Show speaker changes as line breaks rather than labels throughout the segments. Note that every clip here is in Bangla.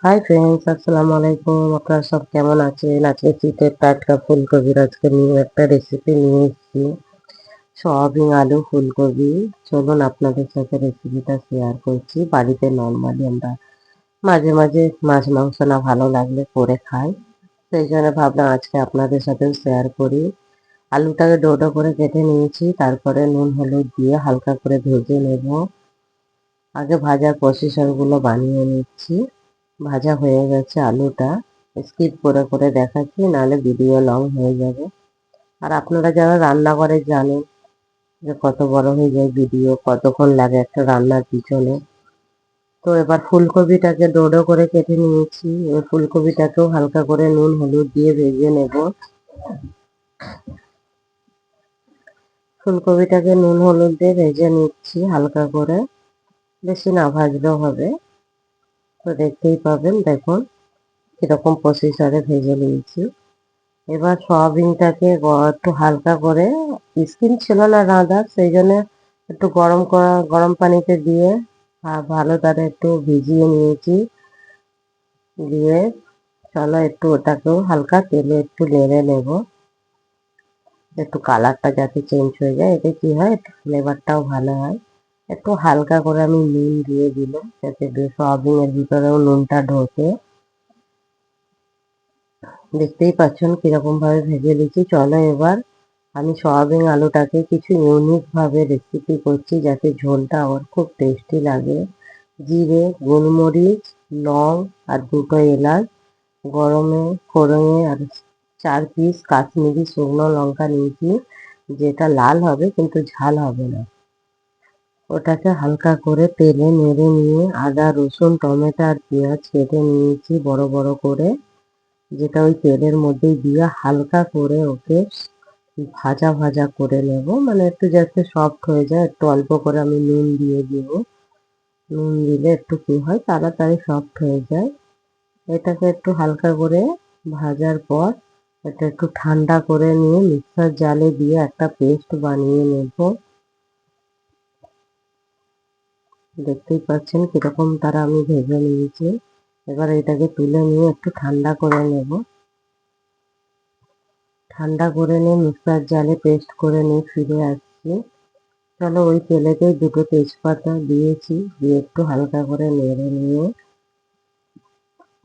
হাই ফ্রেন্ডস, আসসালামু আলাইকুম। আপনারা সব কেমন আছেন? আজকে শীতের টাটকা ফুলকপির আজকে নিউ একটা রেসিপি নিয়ে এসেছি। সয়াবিন আলু ফুলকপি। চলুন আপনাদের সাথে রেসিপিটা শেয়ার করছি। বাড়িতে নর্মালি আমরা মাঝে মাঝে মাছ মাংস না ভালো লাগলে করে খাই, সেই জন্য ভাবলাম আজকে আপনাদের সাথেও শেয়ার করি। আলুটাকে ডোডো করে কেটে নিয়েছি, তারপরে নুন হলুদ দিয়ে হালকা করে ভেজে নেব। আগে ভাজার প্রসেসরগুলো বানিয়ে নিচ্ছি। ভাজা হয়ে গেছে আলুটা, স্কিপ করে করে দেখাচ্ছি, নাহলে ভিডিও লং হয়ে যাবে। আর আপনারা যারা রান্না করে জানেন যে কত বড় হয়ে যায় ভিডিও, কতক্ষণ লাগে একটা রান্নার পিছনে। তো এবার ফুলকপিটাকে ডোডো করে কেটে নিয়েছি। এবার ফুলকপিটাকেও হালকা করে নুন হলুদ দিয়ে ভেজে নেব। ফুলকপিটাকে নুন হলুদ দিয়ে ভেজে নিচ্ছি হালকা করে, বেশি না ভাজলেও হবে। তো দেখতেই পাবেন, দেখুন কিরকম প্রসেসরে ভেজে নিয়েছি। এবার সয়াবিনটাকে একটু হালকা করে, স্কিন ছিল না রাঁধা, সেই জন্য একটু গরম পানিতে দিয়ে ভালো করে একটু ভিজিয়ে নিয়েছি। দিয়ে চলো একটু ওটাকেও হালকা তেলে একটু নেড়ে নেব, একটু কালারটা যাতে চেঞ্জ হয়ে যায়, এতে কি হয় একটু ফ্লেভারটাও ভালো হয়। একটু হালকা করে আমি নুন দিয়ে দিলাম, যাতে সয়াবিনের ভিতরেও নুনটা ঢোকে। দেখতেই পাচ্ছেন কিরকম ভাবে ভেজে দিচ্ছি। চলো এবার আমি সয়াবিন আলুটাকে কিছু ইউনিক ভাবে রেসিপি করছি, যাতে ঝোলটা আমার খুব টেস্টি লাগে। জিরে, গোলমরিচ, লং আর দুটো এলাচ গরমে ফোড়নে, আর 4 পিস কাশ্মীরি শুকনো লঙ্কা নিয়েছি, যেটা লাল হবে কিন্তু ঝাল হবে না। ওটাকে হালকা করে তেলে নেড়ে নিয়ে আদা রসুন টমেটো আর পেঁয়াজ কেটে নিয়েছি বড় বড় করে, যেটা ওই তেলের মধ্যেই দিয়ে হালকা করে ওকে ভাজা ভাজা করে নেব, মানে একটু যাতে সফট হয়ে যায়। একটু অল্প করে আমি নুন দিয়ে দিব, নুন দিলে একটু কি হয় তাড়াতাড়ি সফট হয়ে যায়। এটাকে একটু হালকা করে ভাজার পর এটা একটু ঠান্ডা করে নিয়ে মিক্সার জালে দিয়ে একটা পেস্ট বানিয়ে নেব। দেখতেই পাচ্ছেন কিরকম তারা আমি ভেজে নিয়েছি। এবার এটাকে তুলে নিয়ে একটু ঠান্ডা করে নেব। ঠান্ডা করে নিয়ে মিক্সার জালে পেস্ট করে নিয়ে ফিরে আসছি। চলো ওই তেলেতে দুটো তেজপাতা দিয়েছি, দিয়ে একটু হালকা করে নেড়ে নিয়ে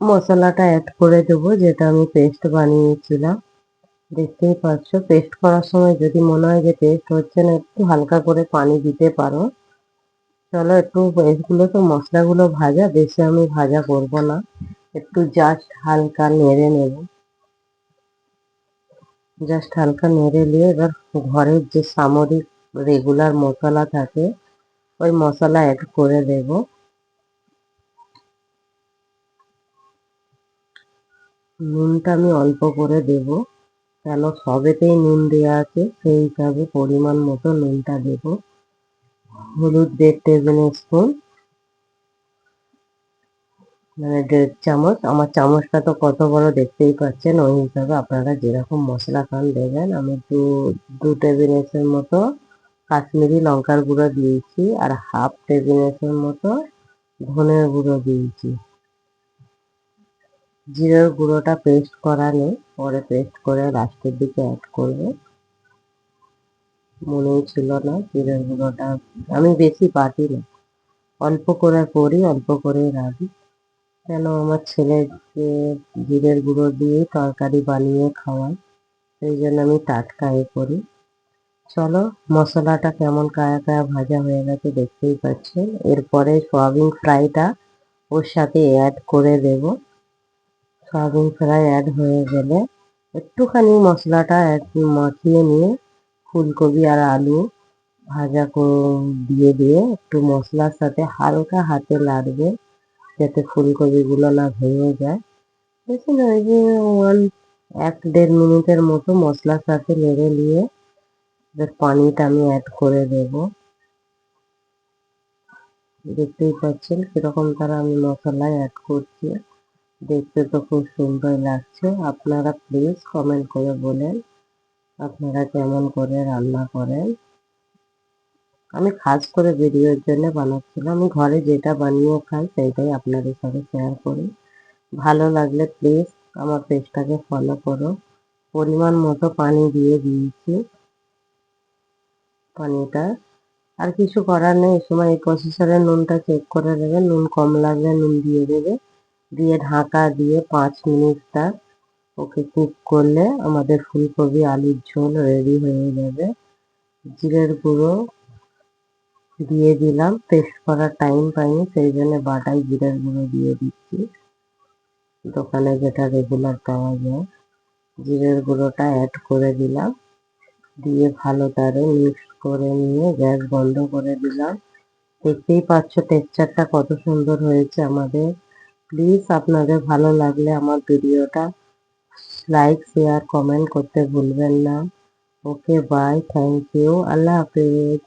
মশলাটা অ্যাড করে দেবো, যেটা আমি পেস্ট বানিয়েছিলাম। দেখতেই পাচ্ছ, পেস্ট করার সময় যদি মনে হয় যে পেস্ট হচ্ছে না, একটু হালকা করে পানি দিতে পারো। চলো একটু এগুলো তো মশলাগুলো ভাজা, বেশি আমি ভাজা করব না, একটু জাস্ট হালকা নেড়ে নেব। জাস্ট হালকা নেড়ে নিয়ে এবার ঘরের যে সামরিক রেগুলার মশলা থাকে, ওই মশলা অ্যাড করে দেব। নুনটা আমি অল্প করে দেব, কেন সবেতেই নুন দেওয়া আছে, সেই হিসাবে পরিমাণ মতো নুনটা দেব। হলুদ 1.5 টেবিল স্পুন, মানে 1.5 চামচ। আমার চামচটা তো কত বড় দেখতেই পাচ্ছেন, ওই হিসাবে আপনারা যেরকম মশলা খান দেবেন। আমি 2 টেবিল স্পুন মতো কাশ্মীরি লঙ্কার গুঁড়ো দিয়েছি, আর 1/2 টেবিল স্পুন মতো ধনের গুঁড়ো দিয়েছি। জিরের গুঁড়োটা পেস্ট করা নেই, পরে পেস্ট করে লাস্টের দিকে অ্যাড করবো। মনেই ছিল না জিরের গুঁড়োটা আমি বেশি বাটি না, অল্প করে করি, অল্প করে রাখি। কেন আমার ছেলেকে জিরের গুঁড়ো দিয়ে তরকারি বানিয়ে খাওয়াই, সেই জন্য আমি টাটকা করি। চলো মশলাটা কেমন কায়া কায়া ভাজা হয়ে গেছে দেখতেই পাচ্ছেন। এরপরে সয়াবিন ফ্রাইটা ওর সাথে অ্যাড করে দেব। সয়াবিন ফ্রাই অ্যাড হয়ে গেলে একটুখানি মশলাটা মাখিয়ে নিয়ে ফুলকপি আর আলু ভাজা দিয়ে দিয়ে একটু মশলার সাথে হালকা হাতে লাগবে, যাতে ফুলকপিগুলো না ভেঙে যায়। বেশি না, ওই যে 1-1.5 মিনিটের মতো মশলার সাথে নেড়ে নিয়ে এবার পানিটা আমি অ্যাড করে দেব। দেখতেই পাচ্ছেন কিরকম তারা আমি মশলায় অ্যাড করছি, দেখতে তো খুব সুন্দর লাগছে। আপনারা প্লিজ কমেন্ট করে বলেন আপনারা কেমন করে রান্না করেন। আমি খাস করে ভিডিওর জন্য বানাচ্ছিলাম, আমি ঘরে যেটা বানিয়ে খাই সেইটাই আপনাদের সাথে শেয়ার করি। ভালো লাগলে প্লিজ আমার পেজটাকে ফলো করো। পরিমাণ মতো পানি দিয়ে দিয়েছি। পানিটা আর কিছু করার নেই, এই সময় এই প্রসেসরে নুনটা চেক করে দেবে, নুন কম লাগলে নুন দিয়ে দেবে। দিয়ে ঢাকা দিয়ে 5 মিনিট ওকে কুক করলে আমাদের ফুলকপি আলুর ঝোল রেডি হয়ে যাবে। জিরের গুঁড়ো দিয়ে দিলাম, পেস্ট করার টাইম পাইনি সেই জন্য বাটায় জিরের গুঁড়ো দিয়ে দিচ্ছি, দোকানে যেটা রেগুলার পাওয়া যায়। জিরের গুঁড়োটা অ্যাড করে দিলাম, দিয়ে ভালো করে মিক্স করে নিয়ে গ্যাস বন্ধ করে দিলাম। দেখতেই পাচ্ছ টেক্সচারটা কত সুন্দর হয়েছে আমাদের। প্লিজ আপনাদের ভালো লাগলে আমার ভিডিওটা লাইক শেয়ার কমেন্ট করতে ভুলবেন না। ওকে বাই, থ্যাংক ইউ, আল্লাহ হাফেজ।